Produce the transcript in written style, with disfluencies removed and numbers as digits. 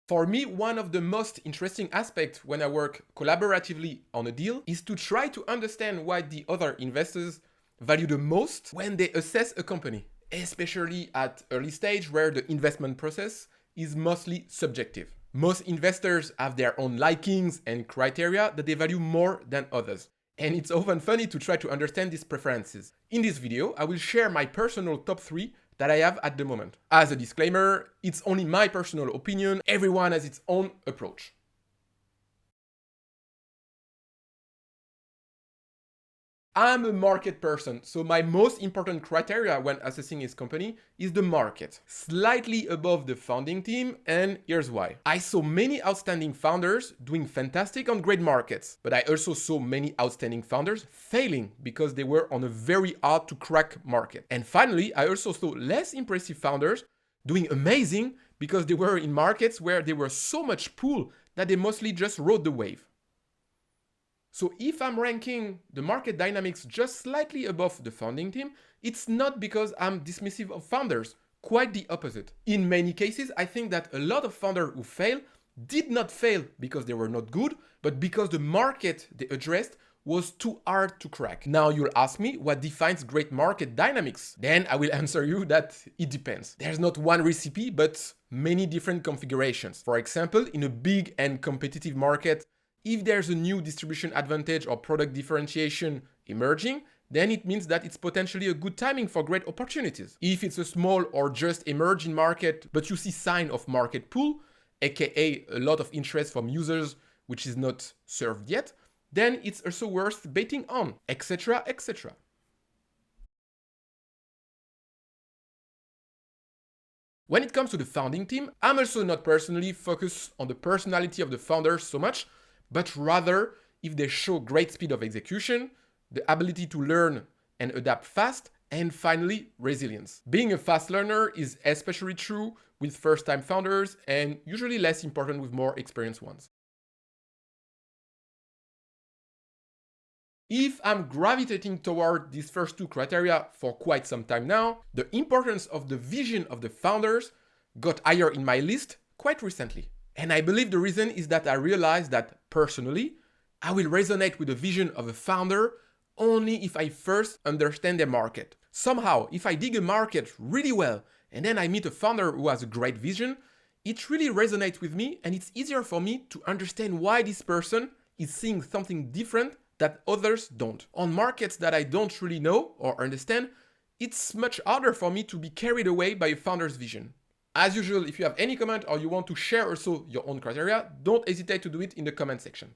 For me, one of the most interesting aspects when I work collaboratively on a deal is to try to understand what the other investors value the most when they assess a company, especially at early stage where the investment process is mostly subjective. Most investors have their own likings and criteria that they value more than others. And it's often funny to try to understand these preferences. In this video, I will share my personal top 3 that I have at the moment. As a disclaimer, it's only my personal opinion, everyone has its own approach. I'm a market person, so my most important criteria when assessing his company is the market. Slightly above the founding team, and here's why. I saw many outstanding founders doing fantastic on great markets, but I also saw many outstanding founders failing because they were on a very hard to crack market. And finally, I also saw less impressive founders doing amazing because they were in markets where there was so much pull that they mostly just rode the wave. So if I'm ranking the market dynamics just slightly above the founding team, it's not because I'm dismissive of founders, quite the opposite. In many cases, I think that a lot of founders who fail did not fail because they were not good, but because the market they addressed was too hard to crack. Now you'll ask me what defines great market dynamics. Then I will answer you that it depends. There's not one recipe, but many different configurations. For example, in a big and competitive market, if there's a new distribution advantage or product differentiation emerging, then it means that it's potentially a good timing for great opportunities. If it's a small or just emerging market, but you see sign of market pull, aka a lot of interest from users which is not served yet, then it's also worth betting on, etc., etc. When it comes to the founding team, I'm also not personally focused on the personality of the founders so much, but rather if they show great speed of execution, the ability to learn and adapt fast, and finally, resilience. Being a fast learner is especially true with first-time founders and usually less important with more experienced ones. If I'm gravitating toward these first 2 criteria for quite some time now, the importance of the vision of the founders got higher in my list quite recently. And I believe the reason is that I realized that personally, I will resonate with the vision of a founder only if I first understand their market. Somehow, if I dig a market really well and then I meet a founder who has a great vision, it really resonates with me and it's easier for me to understand why this person is seeing something different that others don't. On markets that I don't really know or understand, it's much harder for me to be carried away by a founder's vision. As usual, if you have any comment or you want to share also your own criteria, don't hesitate to do it in the comment section.